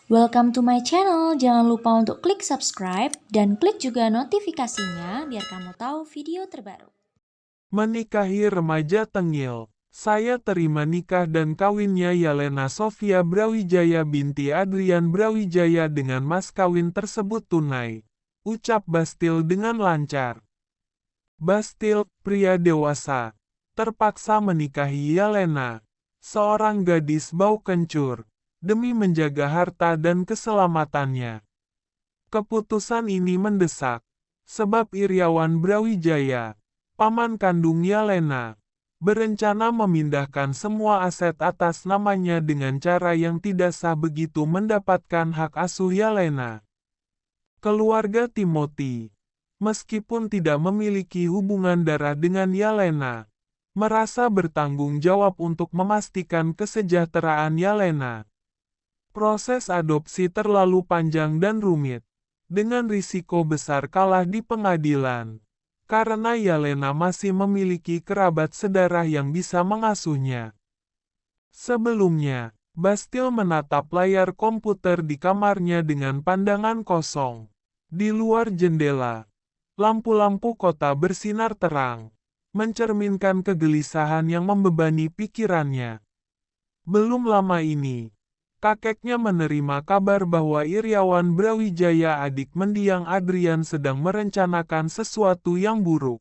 Welcome to my channel. Jangan lupa untuk klik subscribe dan klik juga notifikasinya biar kamu tahu video terbaru. Menikahi remaja tengil. Saya terima nikah dan kawinnya Yelena Sofia Brawijaya binti Adrian Brawijaya dengan mas kawin tersebut tunai. Ucap Bastil dengan lancar. Bastil, pria dewasa, terpaksa menikahi Yelena, seorang gadis bau kencur, demi menjaga harta dan keselamatannya. Keputusan ini mendesak, sebab Iriawan Brawijaya, paman kandung Yelena, berencana memindahkan semua aset atas namanya dengan cara yang tidak sah begitu mendapatkan hak asuh Yelena. Keluarga Timothy, meskipun tidak memiliki hubungan darah dengan Yelena, merasa bertanggung jawab untuk memastikan kesejahteraan Yelena. Proses adopsi terlalu panjang dan rumit, dengan risiko besar kalah di pengadilan. Karena Yelena masih memiliki kerabat sedarah yang bisa mengasuhnya. Sebelumnya, Bastil menatap layar komputer di kamarnya dengan pandangan kosong. Di luar jendela, lampu-lampu kota bersinar terang, mencerminkan kegelisahan yang membebani pikirannya. Belum lama ini, kakeknya menerima kabar bahwa Iriawan Brawijaya adik mendiang Adrian sedang merencanakan sesuatu yang buruk.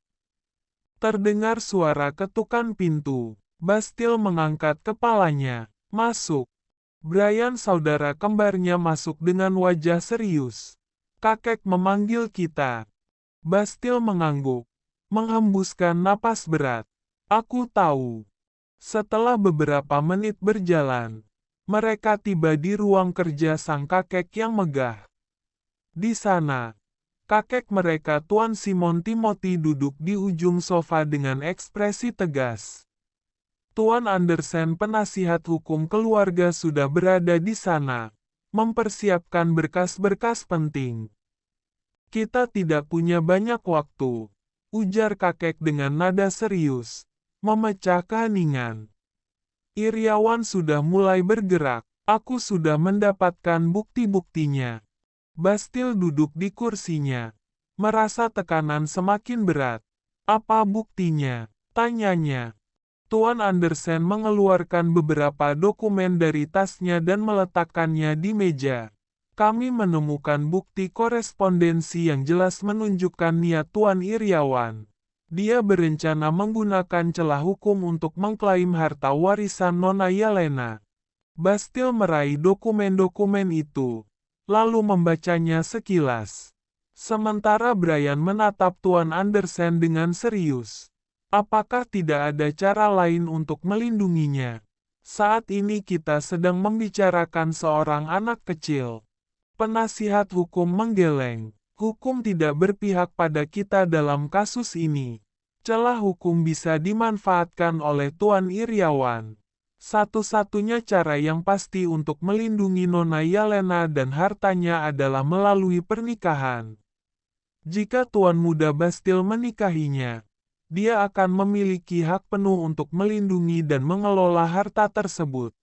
Terdengar suara ketukan pintu. Bastil mengangkat kepalanya. Masuk. Brian saudara kembarnya masuk dengan wajah serius. Kakek memanggil kita. Bastil mengangguk. Menghembuskan napas berat. Aku tahu. Setelah beberapa menit berjalan, mereka tiba di ruang kerja sang kakek yang megah. Di sana, kakek mereka Tuan Simon Timothy duduk di ujung sofa dengan ekspresi tegas. Tuan Andersen penasihat hukum keluarga sudah berada di sana, mempersiapkan berkas-berkas penting. Kita tidak punya banyak waktu, ujar kakek dengan nada serius, memecah keheningan. Iriawan sudah mulai bergerak. Aku sudah mendapatkan bukti-buktinya. Bastil duduk di kursinya, merasa tekanan semakin berat. Apa buktinya? Tanyanya. Tuan Andersen mengeluarkan beberapa dokumen dari tasnya dan meletakkannya di meja. Kami menemukan bukti korespondensi yang jelas menunjukkan niat Tuan Iriawan. Dia berencana menggunakan celah hukum untuk mengklaim harta warisan Nona Yelena. Bastil meraih dokumen-dokumen itu, lalu membacanya sekilas. Sementara Brian menatap Tuan Andersen dengan serius. Apakah tidak ada cara lain untuk melindunginya? Saat ini kita sedang membicarakan seorang anak kecil. Penasihat hukum menggeleng. Hukum tidak berpihak pada kita dalam kasus ini. Celah hukum bisa dimanfaatkan oleh Tuan Iriawan. Satu-satunya cara yang pasti untuk melindungi Nona Yelena dan hartanya adalah melalui pernikahan. Jika Tuan Muda Bastil menikahinya, dia akan memiliki hak penuh untuk melindungi dan mengelola harta tersebut.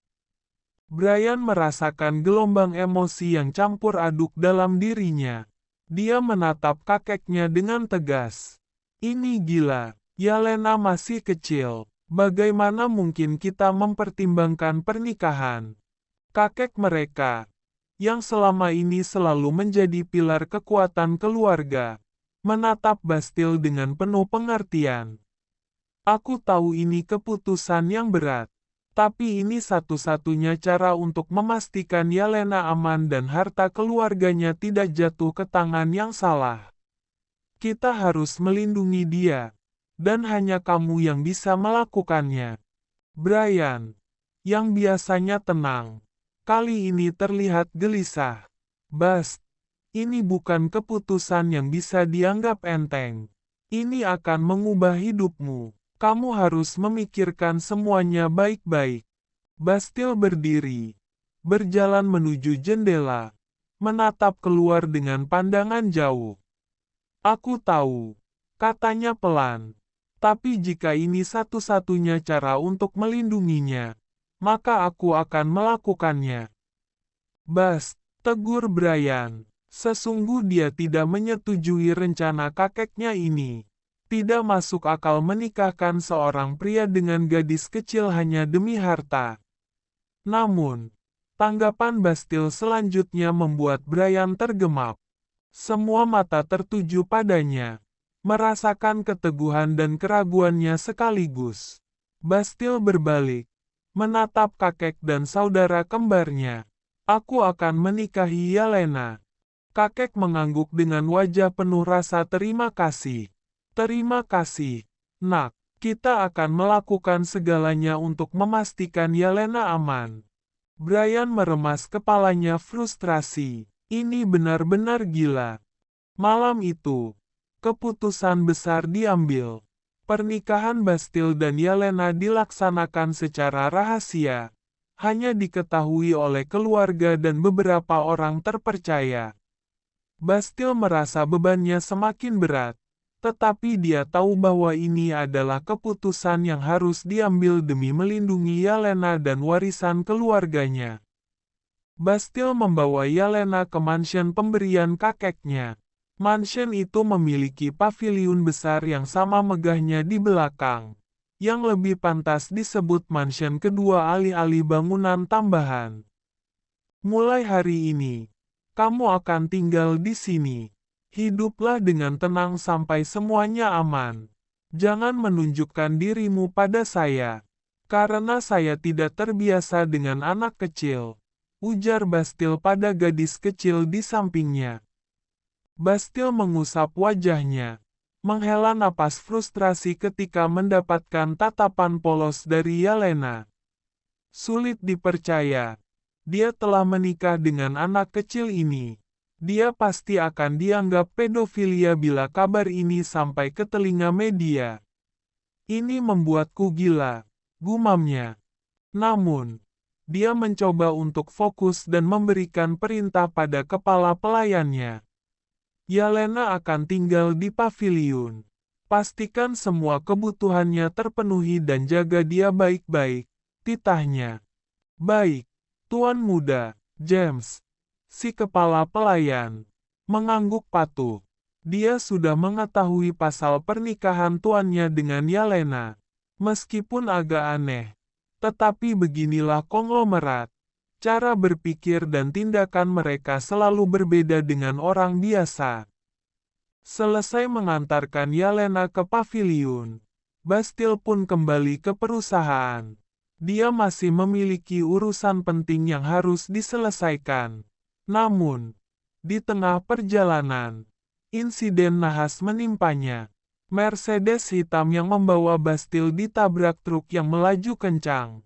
Brian merasakan gelombang emosi yang campur aduk dalam dirinya. Dia menatap kakeknya dengan tegas. Ini gila, Yelena masih kecil. Bagaimana mungkin kita mempertimbangkan pernikahan? Kakek mereka, yang selama ini selalu menjadi pilar kekuatan keluarga, menatap Bastil dengan penuh pengertian. Aku tahu ini keputusan yang berat. Tapi ini satu-satunya cara untuk memastikan Yelena aman dan harta keluarganya tidak jatuh ke tangan yang salah. Kita harus melindungi dia, dan hanya kamu yang bisa melakukannya. Brian, yang biasanya tenang, kali ini terlihat gelisah. Bas, ini bukan keputusan yang bisa dianggap enteng. Ini akan mengubah hidupmu. Kamu harus memikirkan semuanya baik-baik. Bastil berdiri, berjalan menuju jendela, menatap keluar dengan pandangan jauh. Aku tahu, katanya pelan. Tapi jika ini satu-satunya cara untuk melindunginya, maka aku akan melakukannya. Bas, Tegur Brian. Sesungguh dia tidak menyetujui rencana kakeknya ini. Tidak masuk akal menikahkan seorang pria dengan gadis kecil hanya demi harta. Namun, tanggapan Bastille selanjutnya membuat Brian tergemap. Semua mata tertuju padanya, merasakan keteguhan dan keraguannya sekaligus. Bastille berbalik, menatap kakek dan saudara kembarnya. Aku akan menikahi Yelena. Kakek mengangguk dengan wajah penuh rasa terima kasih. Terima kasih, nak. Kita akan melakukan segalanya untuk memastikan Yelena aman. Brian meremas kepalanya frustrasi. Ini benar-benar gila. Malam itu, keputusan besar diambil. Pernikahan Bastille dan Yelena dilaksanakan secara rahasia. Hanya diketahui oleh keluarga dan beberapa orang terpercaya. Bastille merasa bebannya semakin berat, tetapi dia tahu bahwa ini adalah keputusan yang harus diambil demi melindungi Yelena dan warisan keluarganya. Bastille membawa Yelena ke mansion pemberian kakeknya. Mansion itu memiliki paviliun besar yang sama megahnya di belakang, yang lebih pantas disebut mansion kedua alih-alih bangunan tambahan. Mulai hari ini, kamu akan tinggal di sini. Hiduplah dengan tenang sampai semuanya aman. Jangan menunjukkan dirimu pada saya, karena saya tidak terbiasa dengan anak kecil, ujar Bastille pada gadis kecil di sampingnya. Bastille mengusap wajahnya, menghela napas frustrasi ketika mendapatkan tatapan polos dari Yelena. Sulit dipercaya, dia telah menikah dengan anak kecil ini. Dia pasti akan dianggap pedofilia bila kabar ini sampai ke telinga media. Ini membuatku gila, gumamnya. Namun, dia mencoba untuk fokus dan memberikan perintah pada kepala pelayannya. Yelena akan tinggal di paviliun. Pastikan semua kebutuhannya terpenuhi dan jaga dia baik-baik, titahnya. Baik, Tuan Muda, James. Si kepala pelayan mengangguk patuh. Dia sudah mengetahui pasal pernikahan tuannya dengan Yelena. Meskipun agak aneh, tetapi beginilah konglomerat. Cara berpikir dan tindakan mereka selalu berbeda dengan orang biasa. Selesai mengantarkan Yelena ke paviliun, Bastille pun kembali ke perusahaan. Dia masih memiliki urusan penting yang harus diselesaikan. Namun, di tengah perjalanan, insiden nahas menimpanya. Mercedes hitam yang membawa Bastille ditabrak truk yang melaju kencang.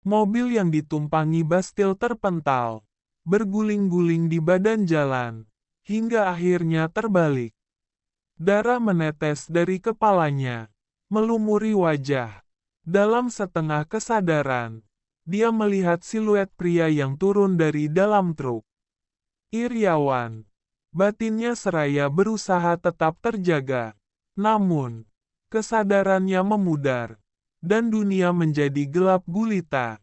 Mobil yang ditumpangi Bastille terpental, berguling-guling di badan jalan, hingga akhirnya terbalik. Darah menetes dari kepalanya, melumuri wajah. Dalam setengah kesadaran, dia melihat siluet pria yang turun dari dalam truk. Iriawan. Batinnya seraya berusaha tetap terjaga. Namun, kesadarannya memudar, dan dunia menjadi gelap gulita.